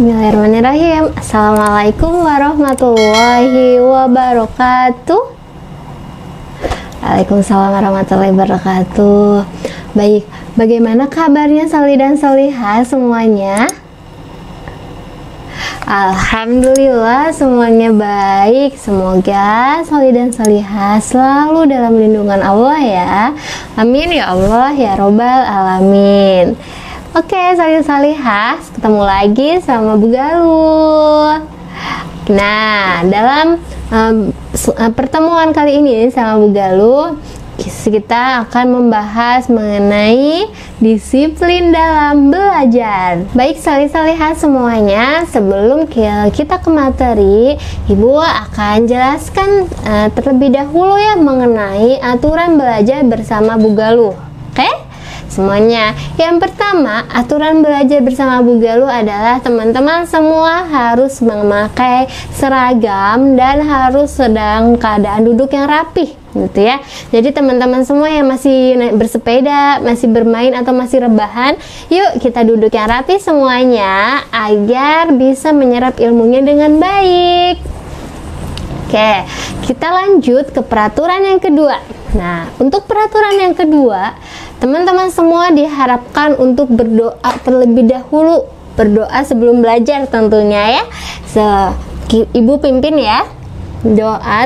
Bismillahirrahmanirrahim. Assalamualaikum warahmatullahi wabarakatuh. Waalaikumsalam warahmatullahi wabarakatuh. Baik, bagaimana kabarnya Soli dan Solihah semuanya? Alhamdulillah semuanya baik. Semoga Soli dan Solihah selalu dalam lindungan Allah ya. Amin ya Allah ya Robbal Alamin. Oke, Soli Solihah, ketemu lagi sama Bu Galuh. Nah, dalam pertemuan kali ini sama Bu Galuh, kita akan membahas mengenai disiplin dalam belajar. Baik Soli Solihah semuanya, sebelum kita ke materi, Ibu akan jelaskan terlebih dahulu ya mengenai aturan belajar bersama Bu Galuh. Oke? Semuanya. Yang pertama, aturan belajar bersama Bu Galuh adalah teman-teman semua harus memakai seragam dan harus sedang keadaan duduk yang rapih, gitu ya. Jadi teman-teman semua yang masih bersepeda, masih bermain atau masih rebahan, yuk kita duduk yang rapi semuanya agar bisa menyerap ilmunya dengan baik. Oke, kita lanjut ke peraturan yang kedua. Nah, untuk peraturan yang kedua, teman-teman semua diharapkan untuk berdoa terlebih dahulu. Berdoa sebelum belajar tentunya ya. Ibu pimpin ya. Doa,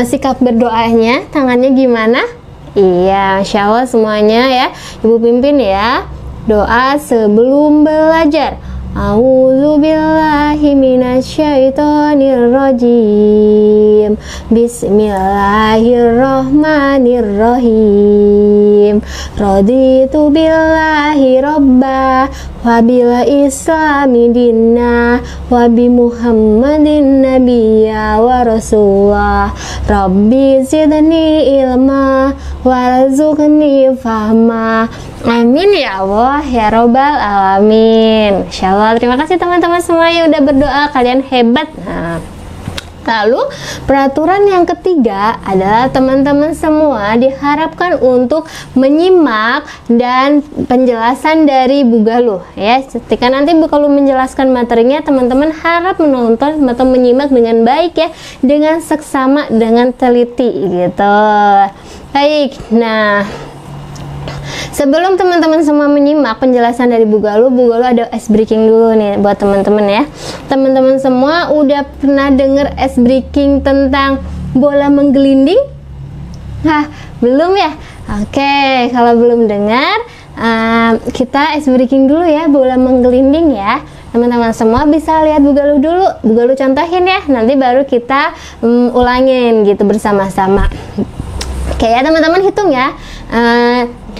sikap berdoanya, tangannya gimana? Iya, Masya Allah semuanya ya. Ibu pimpin ya. Doa sebelum belajar. A'udzubillahi minasyaitonirrajim. Bismillahirrahmanirrahim. Raditu billahi robba wa bil islami dinna wa bi muhammadin nabiyya wa rasulullah. Rabbi zidni ilma warzuqni fahma. Amin ya Allah ya Robbal Alamin. Insya Allah, terima kasih teman-teman semua yang udah berdoa, kalian hebat. Nah, lalu peraturan yang ketiga adalah teman-teman semua diharapkan untuk menyimak dan penjelasan dari Bu Galuh ya. Ketika nanti Bu Galuh menjelaskan materinya, teman-teman harap menonton atau menyimak dengan baik ya, dengan seksama, dengan teliti gitu. Baik, nah sebelum teman-teman semua menyimak penjelasan dari Bu Galuh ada ice breaking dulu nih buat teman-teman ya. Teman-teman semua udah pernah dengar ice breaking tentang bola menggelinding? Nah, belum ya? Oke, kalau belum dengar, kita ice breaking dulu ya, bola menggelinding ya. Teman-teman semua bisa lihat Bu Galuh dulu. Bu Galuh contohin ya, nanti baru kita ulangin gitu bersama-sama. Oke ya teman-teman, hitung ya.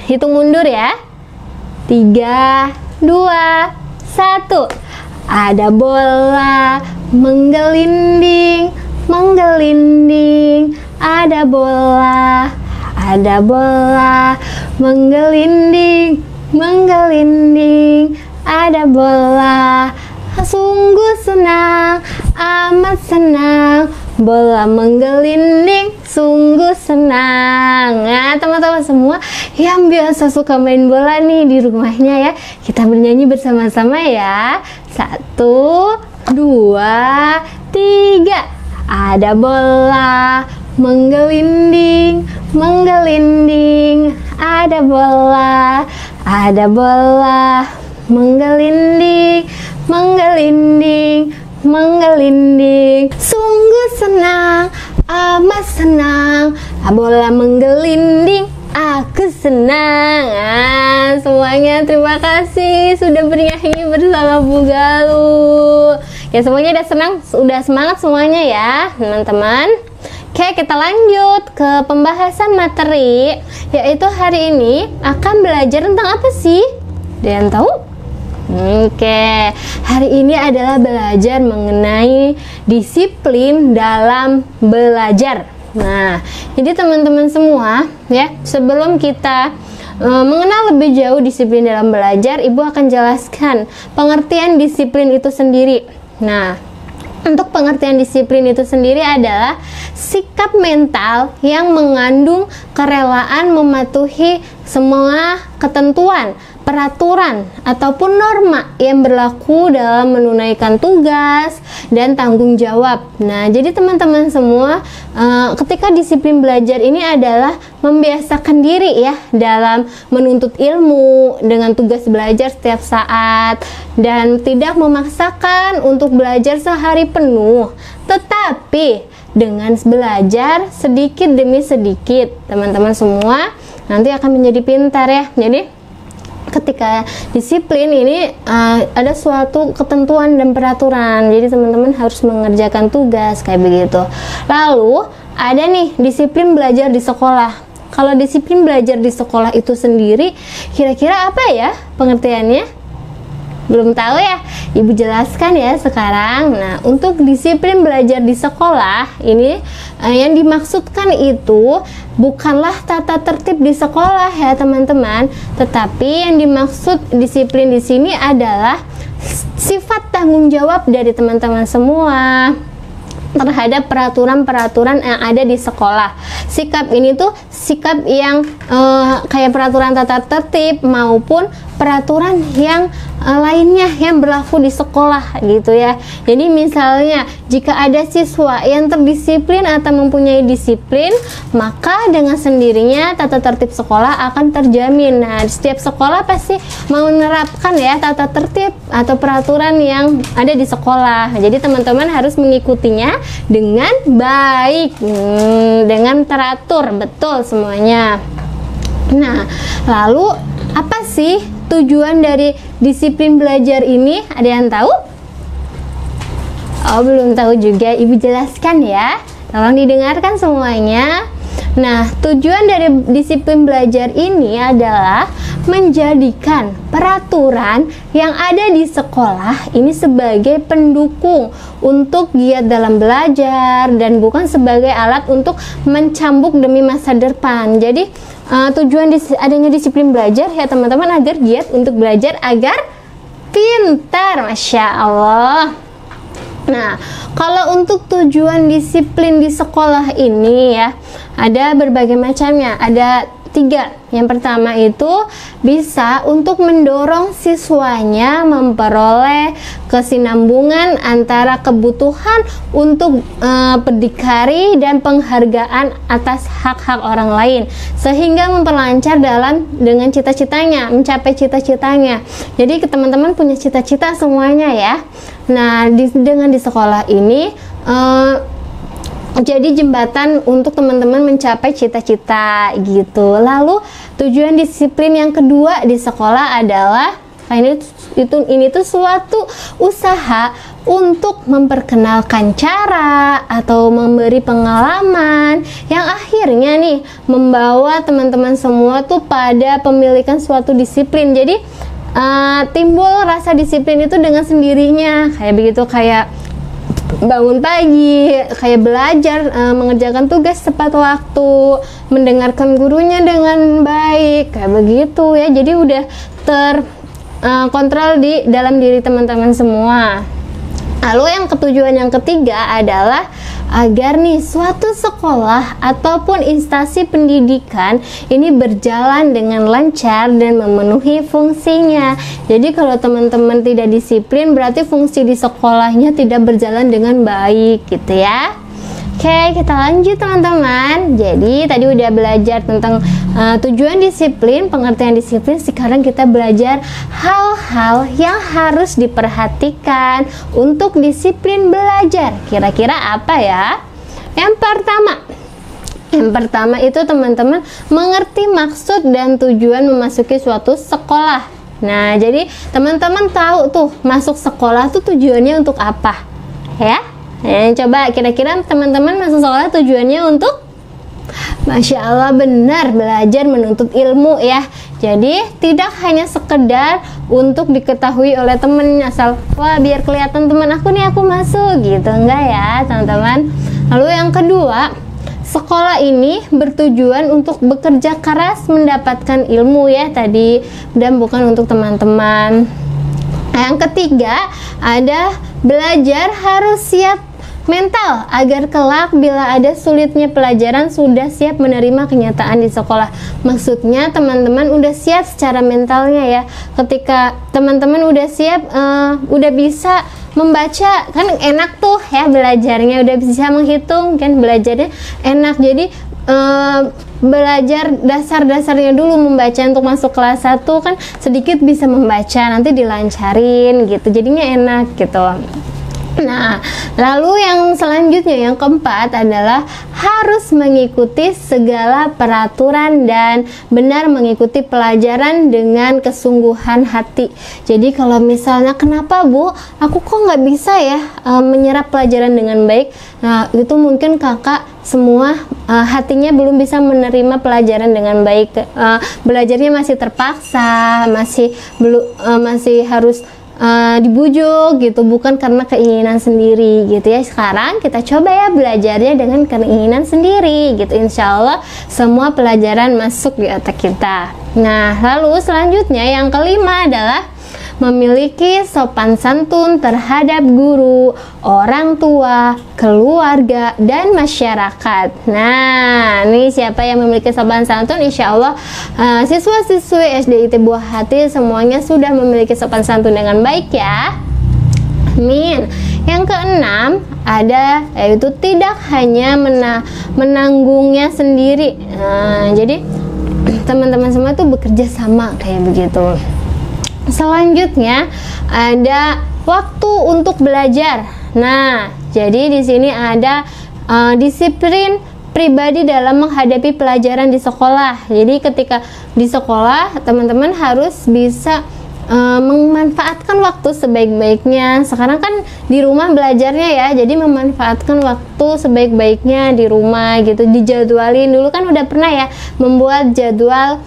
Hitung mundur ya. 3, 2, 1. Ada bola menggelinding, menggelinding. Ada bola menggelinding, menggelinding. Ada bola. Sungguh senang, amat senang. Bola menggelinding, sungguh senang. Nah, teman-teman semua yang biasa suka main bola nih di rumahnya ya, kita bernyanyi bersama-sama ya. 1, 2, 3. Ada bola menggelinding, menggelinding. Ada bola menggelinding, menggelinding, menggelinding. Sungguh senang, amat senang. Bola menggelinding, aku senang. Semuanya terima kasih sudah bernyanyi bersama Bu Galuh. Ya semuanya udah senang, udah semangat semuanya ya teman-teman. Oke, kita lanjut ke pembahasan materi, yaitu hari ini akan belajar tentang apa sih? Ada yang tahu? Oke, hari ini adalah belajar mengenai disiplin dalam belajar. Nah, jadi teman-teman semua ya, sebelum kita mengenal lebih jauh disiplin dalam belajar, Ibu akan jelaskan pengertian disiplin itu sendiri. Nah, untuk pengertian disiplin itu sendiri adalah sikap mental yang mengandung kerelaan mematuhi semua ketentuan, peraturan ataupun norma yang berlaku dalam menunaikan tugas dan tanggung jawab. Nah, jadi teman-teman semua, ketika disiplin belajar ini adalah membiasakan diri ya dalam menuntut ilmu dengan tugas belajar setiap saat dan tidak memaksakan untuk belajar sehari penuh, tetapi dengan belajar sedikit demi sedikit, teman-teman semua nanti akan menjadi pintar ya. Jadi ketika disiplin ini ada suatu ketentuan dan peraturan, jadi teman-teman harus mengerjakan tugas kayak begitu. Lalu ada nih disiplin belajar di sekolah. Kalau disiplin belajar di sekolah itu sendiri, kira-kira apa ya pengertiannya? Belum tahu ya? Ibu jelaskan ya sekarang. Nah, untuk disiplin belajar di sekolah ini yang dimaksudkan itu bukanlah tata tertib di sekolah ya teman-teman, tetapi yang dimaksud disiplin di sini adalah sifat tanggung jawab dari teman-teman semua terhadap peraturan-peraturan yang ada di sekolah. Sikap ini tuh sikap yang kayak peraturan tata tertib maupun peraturan yang lainnya yang berlaku di sekolah gitu ya. Jadi misalnya jika ada siswa yang terdisiplin atau mempunyai disiplin, maka dengan sendirinya tata tertib sekolah akan terjamin. Nah, setiap sekolah pasti mau menerapkan ya tata tertib atau peraturan yang ada di sekolah. Jadi teman-teman harus mengikutinya dengan baik, dengan teratur, betul semuanya. Nah, lalu apa sih tujuan dari disiplin belajar ini? Ada yang tahu? Oh, belum tahu juga. Ibu jelaskan ya. Tolong didengarkan semuanya. Nah, tujuan dari disiplin belajar ini adalah menjadikan peraturan yang ada di sekolah ini sebagai pendukung untuk giat dalam belajar dan bukan sebagai alat untuk mencambuk demi masa depan. Jadi tujuan adanya disiplin belajar ya teman-teman agar giat untuk belajar agar pintar, Masya Allah. Nah, kalau untuk tujuan disiplin di sekolah ini ya ada berbagai macamnya, ada 3. Yang pertama itu bisa untuk mendorong siswanya memperoleh kesinambungan antara kebutuhan untuk berdikari dan penghargaan atas hak-hak orang lain, sehingga memperlancar dengan cita-citanya, mencapai cita-citanya. Jadi teman-teman punya cita-cita semuanya ya. Nah, dengan di sekolah ini jadi jembatan untuk teman-teman mencapai cita-cita gitu. Lalu tujuan disiplin yang kedua di sekolah adalah ini tuh suatu usaha untuk memperkenalkan cara atau memberi pengalaman yang akhirnya nih membawa teman-teman semua tuh pada pemilikan suatu disiplin. Jadi timbul rasa disiplin itu dengan sendirinya kayak begitu, kayak bangun pagi, kayak belajar, mengerjakan tugas tepat waktu, mendengarkan gurunya dengan baik, kayak begitu ya. Jadi udah terkontrol di dalam diri teman-teman semua. Lalu yang ketujuan yang ketiga adalah agar nih suatu sekolah ataupun instansi pendidikan ini berjalan dengan lancar dan memenuhi fungsinya. Jadi kalau teman-teman tidak disiplin berarti fungsi di sekolahnya tidak berjalan dengan baik gitu ya. Oke, kita lanjut teman-teman. Jadi tadi udah belajar tentang tujuan disiplin, pengertian disiplin. Sekarang kita belajar hal-hal yang harus diperhatikan untuk disiplin belajar. Kira-kira apa ya? Yang pertama itu teman-teman mengerti maksud dan tujuan memasuki suatu sekolah. Nah, jadi teman-teman tahu tuh masuk sekolah tuh tujuannya untuk apa? Ya? Coba kira-kira teman-teman masuk sekolah tujuannya untuk, Masya Allah, benar, belajar menuntut ilmu ya. Jadi tidak hanya sekedar untuk diketahui oleh temen asal wah biar kelihatan teman aku nih aku masuk gitu, enggak ya teman-teman. Lalu yang kedua, sekolah ini bertujuan untuk bekerja keras mendapatkan ilmu ya tadi, dan bukan untuk teman-teman. Yang ketiga ada belajar harus siap Mental, agar kelak bila ada sulitnya pelajaran sudah siap menerima kenyataan di sekolah. Maksudnya teman-teman udah siap secara mentalnya ya. Ketika teman-teman udah siap, udah bisa membaca, kan enak tuh ya belajarnya, udah bisa menghitung kan belajarnya enak. Jadi belajar dasar-dasarnya dulu membaca untuk masuk kelas 1 kan sedikit bisa membaca, nanti dilancarin gitu, jadinya enak gitu. Nah, lalu yang selanjutnya, yang keempat adalah harus mengikuti segala peraturan dan benar mengikuti pelajaran dengan kesungguhan hati. Jadi kalau misalnya, kenapa Bu, aku kok nggak bisa ya menyerap pelajaran dengan baik? Nah, itu mungkin kakak semua hatinya belum bisa menerima pelajaran dengan baik. Belajarnya masih terpaksa, masih harus dibujuk gitu, bukan karena keinginan sendiri gitu ya. Sekarang kita coba ya belajarnya dengan keinginan sendiri gitu, insya Allah semua pelajaran masuk di otak kita. Nah, lalu selanjutnya yang kelima adalah memiliki sopan santun terhadap guru, orang tua, keluarga, dan masyarakat. Nah, ini siapa yang memiliki sopan santun? Insya Allah siswa-siswi SDIT Buah Hati semuanya sudah memiliki sopan santun dengan baik ya. Amin. Yang keenam ada, yaitu tidak hanya menanggungnya sendiri. Nah, jadi teman-teman semua tuh bekerja sama kayak begitu. Selanjutnya ada waktu untuk belajar. Nah, jadi di sini ada disiplin pribadi dalam menghadapi pelajaran di sekolah. Jadi ketika di sekolah teman-teman harus bisa memanfaatkan waktu sebaik-baiknya. Sekarang kan di rumah belajarnya ya, jadi memanfaatkan waktu sebaik-baiknya di rumah gitu, dijadwalin. Dulu kan udah pernah ya membuat jadwal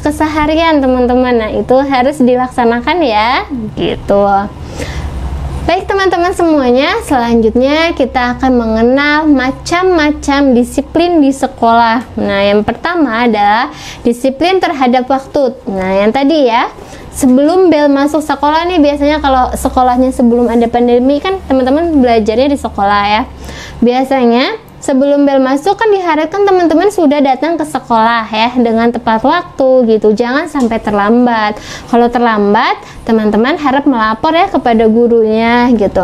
keseharian teman-teman. Nah, itu harus dilaksanakan ya gitu. Baik teman-teman semuanya, selanjutnya kita akan mengenal macam-macam disiplin di sekolah. Nah, yang pertama adalah disiplin terhadap waktu. Nah, yang tadi ya, sebelum bel masuk sekolah nih, biasanya kalau sekolahnya sebelum ada pandemi kan teman-teman belajarnya di sekolah ya. Biasanya sebelum bel masuk kan diharapkan teman-teman sudah datang ke sekolah ya dengan tepat waktu gitu, jangan sampai terlambat. Kalau terlambat, teman-teman harap melapor ya kepada gurunya gitu.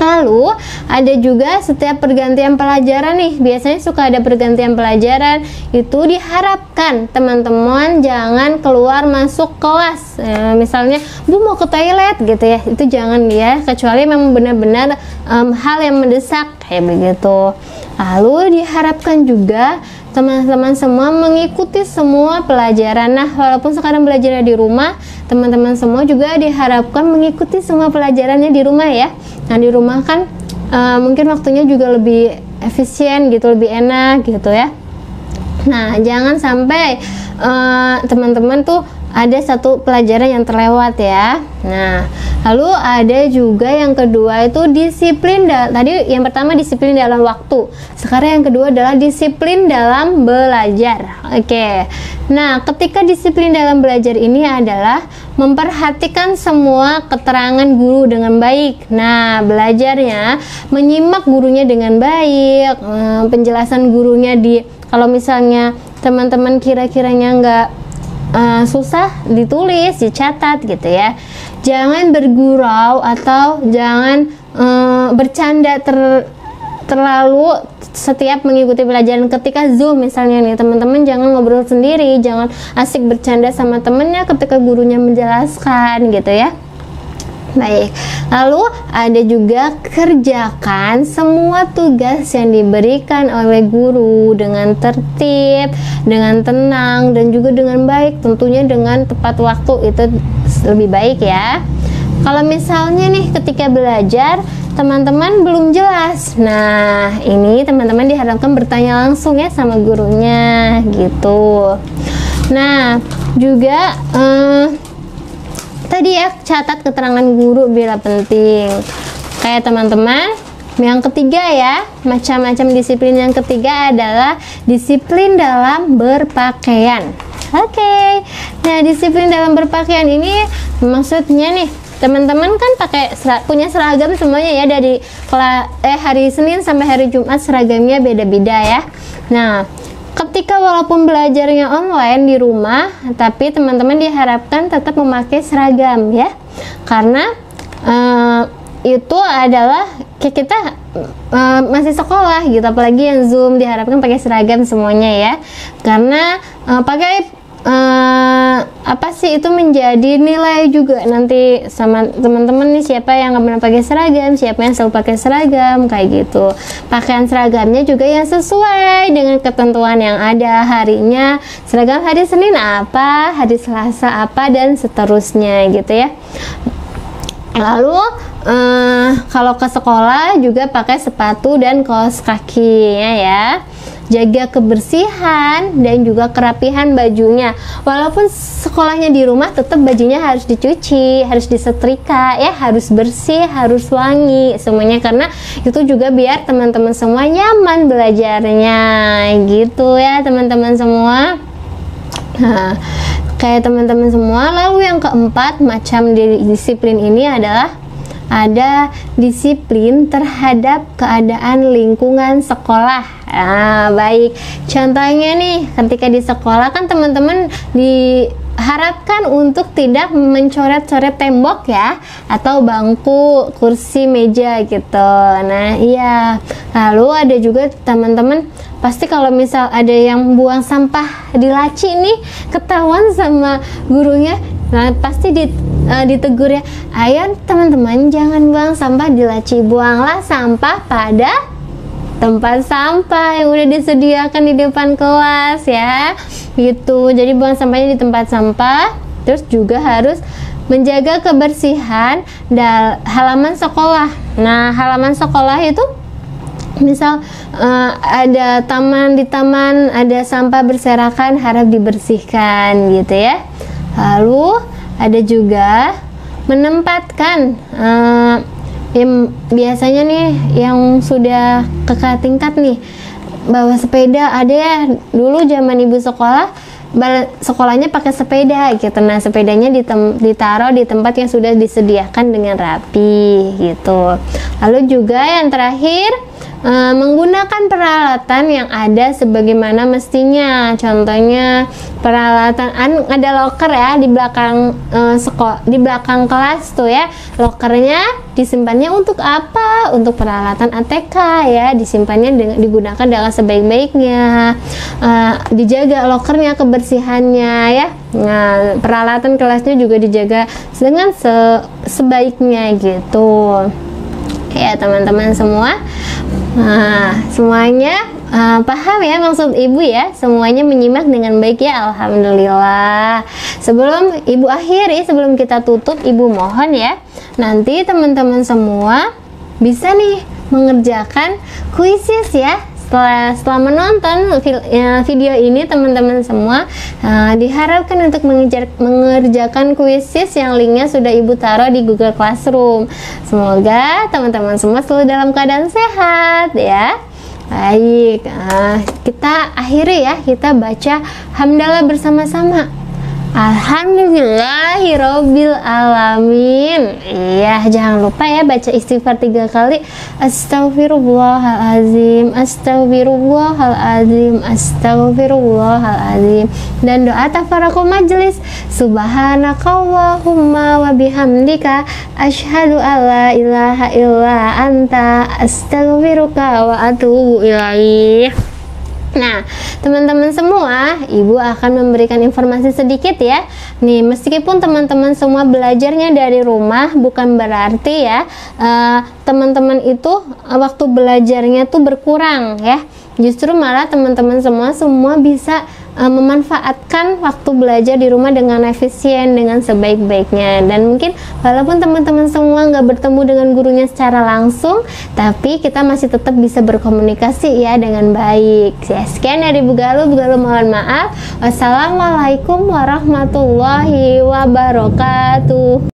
Lalu ada juga setiap pergantian pelajaran nih, biasanya suka ada pergantian pelajaran, itu diharapkan teman-teman jangan keluar masuk kelas. Misalnya Bu mau ke toilet gitu ya, itu jangan ya, kecuali memang benar-benar hal yang mendesak kayak begitu. Lalu diharapkan juga teman-teman semua mengikuti semua pelajaran. Nah, walaupun sekarang belajarnya di rumah, teman-teman semua juga diharapkan mengikuti semua pelajarannya di rumah ya. Nah, di rumah kan mungkin waktunya juga lebih efisien gitu, lebih enak gitu ya. Nah, jangan sampai teman-teman tuh ada satu pelajaran yang terlewat ya. Nah, lalu ada juga yang kedua itu disiplin. Tadi yang pertama disiplin dalam waktu. Sekarang yang kedua adalah disiplin dalam belajar. Oke. Nah, ketika disiplin dalam belajar ini adalah memperhatikan semua keterangan guru dengan baik. Nah, belajarnya menyimak gurunya dengan baik, penjelasan gurunya kalau misalnya teman-teman kira-kiranya nggak susah, ditulis, dicatat gitu ya. Jangan bergurau atau jangan bercanda terlalu setiap mengikuti pelajaran. Ketika Zoom misalnya nih, teman-teman jangan ngobrol sendiri, jangan asik bercanda sama temennya ketika gurunya menjelaskan gitu ya. Baik, lalu ada juga kerjakan semua tugas yang diberikan oleh guru dengan tertib, dengan tenang, dan juga dengan baik, tentunya dengan tepat waktu, itu lebih baik ya. Kalau misalnya nih ketika belajar teman-teman belum jelas, nah ini teman-teman diharapkan bertanya langsung ya sama gurunya gitu. Nah juga tadi ya, catat keterangan guru bila penting. Kayak teman-teman, yang ketiga ya, macam-macam disiplin yang ketiga adalah disiplin dalam berpakaian. Oke. Nah, disiplin dalam berpakaian ini maksudnya nih, Teman-teman kan punya seragam semuanya ya, dari hari Senin sampai hari Jumat seragamnya beda-beda ya. Nah, ketika walaupun belajarnya online di rumah, tapi teman-teman diharapkan tetap memakai seragam ya, karena itu adalah kita masih sekolah gitu, apalagi yang Zoom diharapkan pakai seragam semuanya ya, karena pakai itu menjadi nilai juga nanti sama teman-teman nih, siapa yang nggak pernah pakai seragam, siapa yang selalu pakai seragam kayak gitu. Pakaian seragamnya juga yang sesuai dengan ketentuan yang ada harinya, seragam hari Senin apa, hari Selasa apa, dan seterusnya gitu ya. Lalu kalau ke sekolah juga pakai sepatu dan kaos kakinya ya. Jaga kebersihan dan juga kerapihan bajunya. Walaupun sekolahnya di rumah, tetap bajunya harus dicuci, harus disetrika ya, harus bersih, harus wangi semuanya, karena itu juga biar teman-teman semua nyaman belajarnya gitu ya teman-teman semua. Nah, kayak teman-teman semua. Lalu yang keempat macam disiplin ini adalah ada disiplin terhadap keadaan lingkungan sekolah. Nah, baik. Contohnya nih, ketika di sekolah kan teman-teman diharapkan untuk tidak mencoret-coret tembok ya, atau bangku, kursi, meja gitu. Nah, iya. Lalu ada juga teman-teman, pasti kalau misal ada yang buang sampah di laci nih, ketahuan sama gurunya, nah pasti ditegur ya, ayo teman-teman jangan buang sampah di laci, buanglah sampah pada tempat sampah yang udah disediakan di depan kelas ya gitu. Jadi buang sampahnya di tempat sampah. Terus juga harus menjaga kebersihan halaman sekolah. Nah, halaman sekolah itu misal ada di taman ada sampah berserakan, harap dibersihkan gitu ya. Lalu ada juga menempatkan biasanya nih yang sudah kakak tingkat nih bawa sepeda, ada ya dulu zaman ibu sekolahnya pakai sepeda gitu. Nah, sepedanya ditaruh di tempat yang sudah disediakan dengan rapi gitu. Lalu juga yang terakhir, menggunakan peralatan yang ada sebagaimana mestinya. Contohnya peralatan ada loker ya di belakang di belakang kelas tuh ya. Lokernya disimpannya untuk apa? Untuk peralatan ATK ya, disimpannya digunakan dengan sebaik-baiknya. Dijaga lokernya, kebersihannya ya. Nah, peralatan kelasnya juga dijaga dengan sebaiknya gitu. Ya teman-teman semua. Nah, semuanya paham ya maksud ibu ya, semuanya menyimak dengan baik ya, alhamdulillah. Sebelum ibu akhiri, sebelum kita tutup, ibu mohon ya, nanti teman-teman semua bisa nih mengerjakan kuisis ya. Setelah menonton video ini, teman-teman semua diharapkan untuk mengerjakan kuisis yang linknya sudah ibu taruh di Google Classroom. Semoga teman-teman semua selalu dalam keadaan sehat ya. Baik, kita akhiri ya, kita baca hamdalah bersama-sama. Alhamdulillahirabbil alamin. Iya, jangan lupa ya baca istighfar 3 kali. Astaghfirullahalazim, astaghfirullahalazim, astaghfirullahalazim. Dan doa tafarakul majelis. Subhanakallahumma wa bihamdika asyhadu alla ilaha illa anta astaghfiruka wa atubu ilaih. Nah, teman-teman semua, ibu akan memberikan informasi sedikit ya. Nih, meskipun teman-teman semua belajarnya dari rumah, bukan berarti ya teman-teman itu waktu belajarnya tuh berkurang ya. Justru malah teman-teman semua bisa memanfaatkan waktu belajar di rumah dengan efisien, dengan sebaik-baiknya. Dan mungkin walaupun teman-teman semua nggak bertemu dengan gurunya secara langsung, tapi kita masih tetap bisa berkomunikasi ya dengan baik. Ya, sekian dari Bu Galuh mohon maaf. Wassalamualaikum warahmatullahi wabarakatuh.